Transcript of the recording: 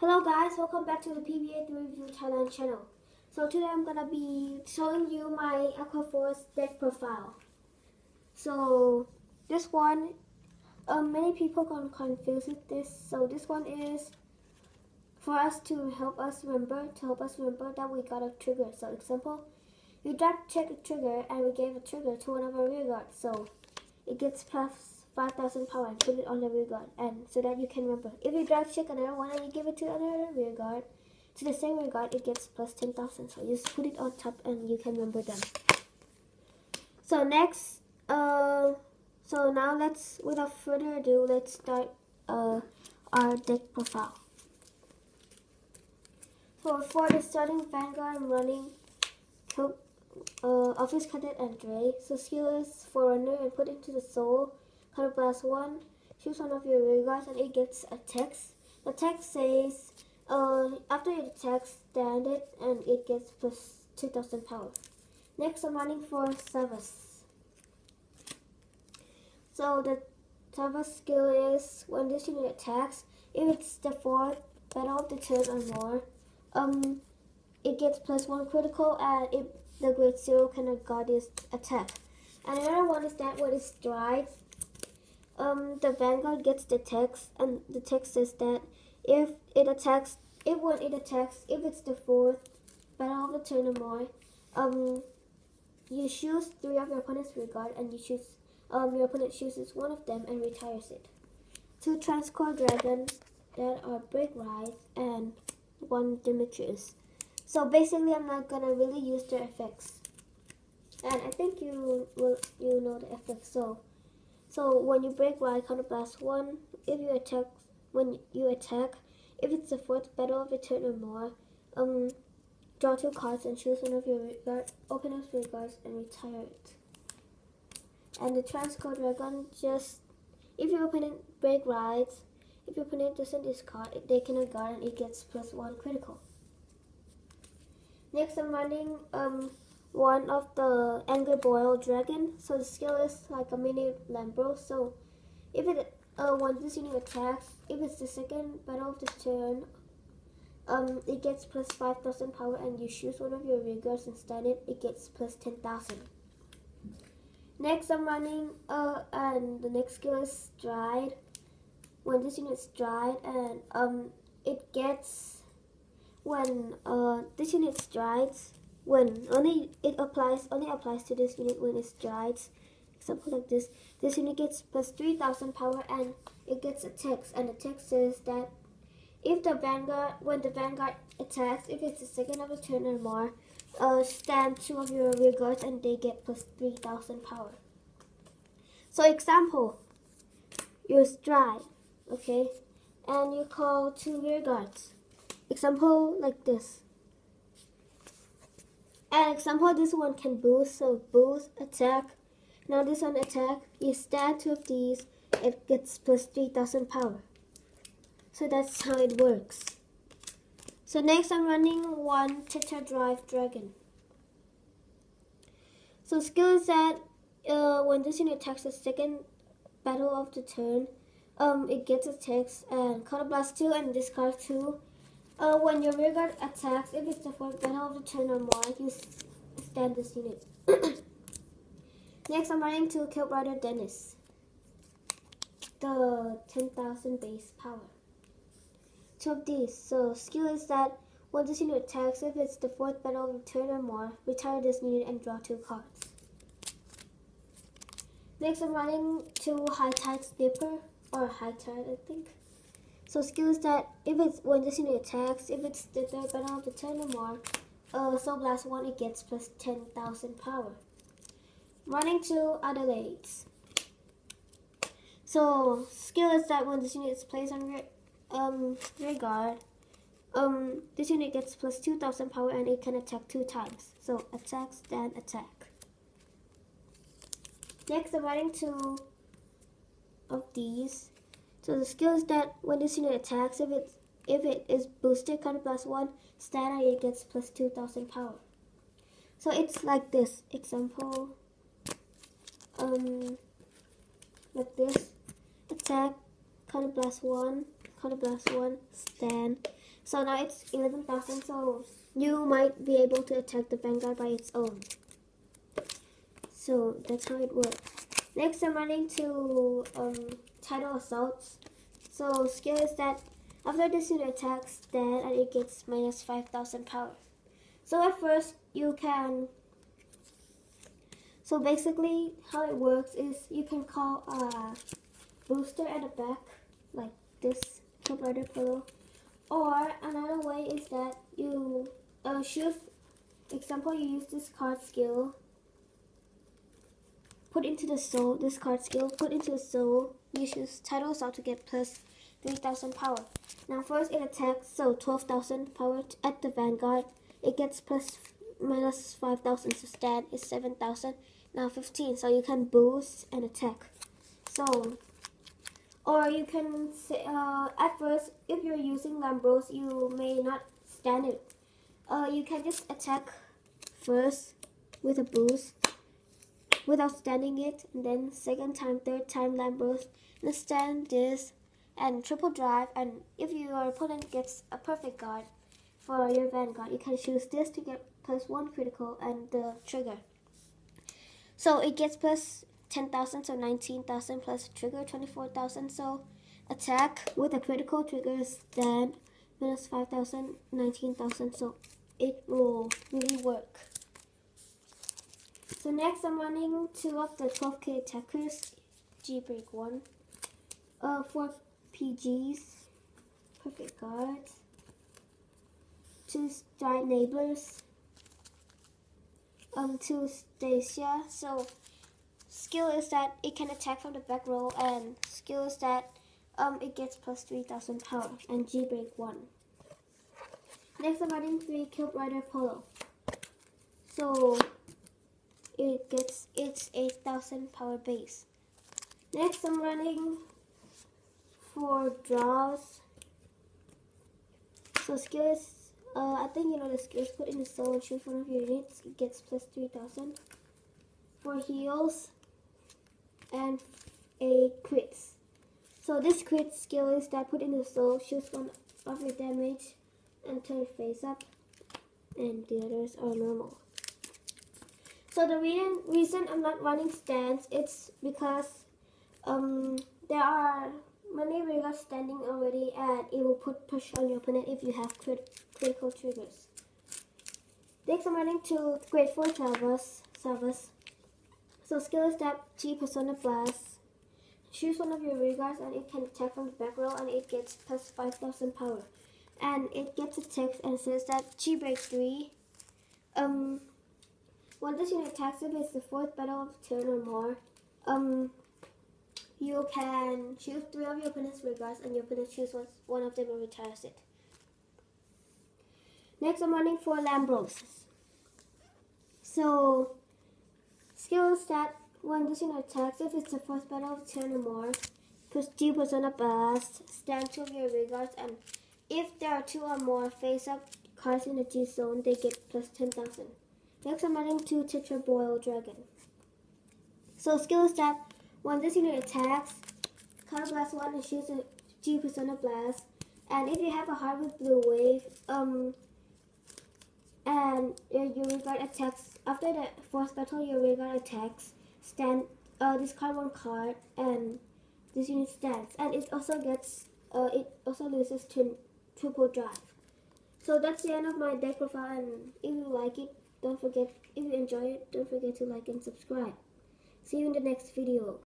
Hello guys, welcome back to the PBA3 Review Thailand channel. So today I'm gonna be showing you my Aqua deck profile. So this one, many people can confuse with this. So this one is for us to help us remember that we got a trigger. So example, you drag check a trigger and we gave a trigger to one of our rear guards. So it gets plus 5,000 power and put it on the rear guard, and so that you can remember. If you drag check another one and you give it to another rear guard, to the same rear guard, it gets plus 10,000. So you just put it on top and you can remember them. So next, so now let's, without further ado, let's start our deck profile. So for the starting Vanguard, I'm running Office Cadet and Dre. So skill is Forerunner and put into the soul. Blast 1, choose one of your rear guards and it gets a text. The text says, after it attacks, stand it and it gets plus 2,000 power. Next, I'm running for Thavas. So the Thavas skill is, when this unit attacks, if it's the 4th battle of the turn or more, it gets plus 1 critical, and if the grade 0 cannot guard this attack. And another one is that when it strikes, the Vanguard gets the text, and the text says that when it attacks, if it's the 4th battle of the turn or more, you choose 3 of your opponent's rear guard, and you choose, your opponent chooses one of them and retires it. 2 Transcore Dragons that are Break Rise, and 1 Demetrius. So basically, I'm not gonna really use their effects, and I think you know the effects. So when you break right, blast 1. If you attack, if it's the 4th battle of the turn or more, draw 2 cards and choose one of your opponent's rear guards and retire it. And the Transcore Dragon, just if your opponent break rides, if your opponent doesn't discard, they cannot guard and it gets plus 1 critical. Next, I'm running one of the Angry Boil Dragon. So the skill is like a mini Lambro. So if it when this unit attacks, if it's the 2nd battle of the turn, it gets plus 5,000 power, and you choose one of your rear guards and stand it, it gets plus 10,000. Next, I'm running and the next skill is Stride. When this unit stride, and it gets, when this unit strides, when only applies to this unit when it strides. Example like this unit gets plus 3,000 power, and it gets a text, and the text says that if when the Vanguard attacks, if it's the 2nd of a turn or more, stand 2 of your rear guards and they get plus 3,000 power. So example, you stride, okay, and you call 2 rear guards. Example like this. And example, this one can boost, so boost, attack. Now this one attack, you stand 2 of these, it gets plus 3,000 power. So that's how it works. So next, I'm running 1 Tetra Drive Dragon. So skill is that when this unit attacks the 2nd battle of the turn, it gets a text and blast 2 and discard 2. When your rear guard attacks, if it's the 4th battle of the turn or more, you stand this unit. Next, I'm running to Kill Brother Dennis, the 10,000 base power. 2 of these. So skill is that when this unit attacks, if it's the 4th battle of the turn or more, retire this unit and draw 2 cards. Next, I'm running to High Tide Snipper, or High Tide, I think. So skill is that when this unit attacks, if it's the 3rd battle of the turn or more, so blast 1, it gets plus 10,000 power. Running to Adelaide's. So skill is that when this unit is placed on rear guard, this unit gets plus 2,000 power and it can attack 2 times. So attack, stand, attack. Next, I'm running 2 of these. So the skill is that when this unit attacks, if it is boosted, plus 1, stand and it gets plus 2,000 power. So it's like this. Example, like this. Attack, blast 1, stand. So now it's 11,000, so you might be able to attack the Vanguard by its own. So that's how it works. Next, I'm running to Tidal Assaults. So skill is that after this unit attacks, then and it gets minus 5,000 power. So at first you can. So basically, how it works is you can call a booster at the back, like this Rider Pillow. Or another way is that you choose. Example, you use this card skill. Put into the soul, this card skill, put into the soul, you choose Tidal Assault to get plus 3,000 power. Now first it attacks, so 12,000 power at the Vanguard. It gets plus minus 5,000, so stand is 7,000. Now 15, so you can boost and attack. So, or you can say, at first, if you're using Lambros, you may not stand it. You can just attack first with a boost without standing it, and then second time, third time Lambros, and stand this and triple drive. And if your opponent gets a perfect guard for your Vanguard, you can choose this to get plus 1 critical and the trigger. So it gets plus 10,000, so 19,000 plus trigger 24,000. So attack with a critical trigger stand minus 5,000, 19,000. So it will really work. So next I'm running 2 of the 12k attackers, G-Break 1, 4 PGs, perfect guards, 2 Stride Enablers, 2 Stasia. So skill is that it can attack from the back row, and skill is that it gets plus 3,000 power, and G-Break 1. Next I'm running 3 Cube Rider Polo. So it gets its 8,000 power base. Next I'm running 4 draws. So skill is, I think you know the skills, put in the soul and choose one of your units, it gets plus 3,000. 4 heals and 8 crits. So this crit skill is that put in the soul, choose one of your damage and turn it face up, and the others are normal. So the reason I'm not running stands, it's because there are many regards standing already, and it will put push on your opponent if you have critical triggers. Next I'm running to grade 4 Thavas. So skill is that G Persona Blast. Choose one of your regards and it can attack from the back row, and it gets plus 5,000 power. And it gets a text and says that G-Break 3. When this unit attacks, if it's the 4th battle of the turn or more, you can choose 3 of your opponent's regards, and your opponent chooses one of them and retires it. Next, I'm running 4 Lambros. So, skill is that when this unit attacks, if it's the 4th battle of the turn or more, push G Persona Blast, stand 2 of your regards, and if there are 2 or more face-up cards in the G zone, they get plus 10,000. Next, I'm running 2 Tetra Boil Dragon. So skill is that when this unit attacks, Color Blast 1 and choose a G Persona Blast. And if you have a heart with Blue Wave, and your regard attacks, after the 4th battle, your regard attacks, stand, discard 1 card, and this unit stands. And it also gets, it also loses to triple drive. So that's the end of my deck profile, and if you like it, don't forget, if you enjoy it, don't forget to like and subscribe. See you in the next video.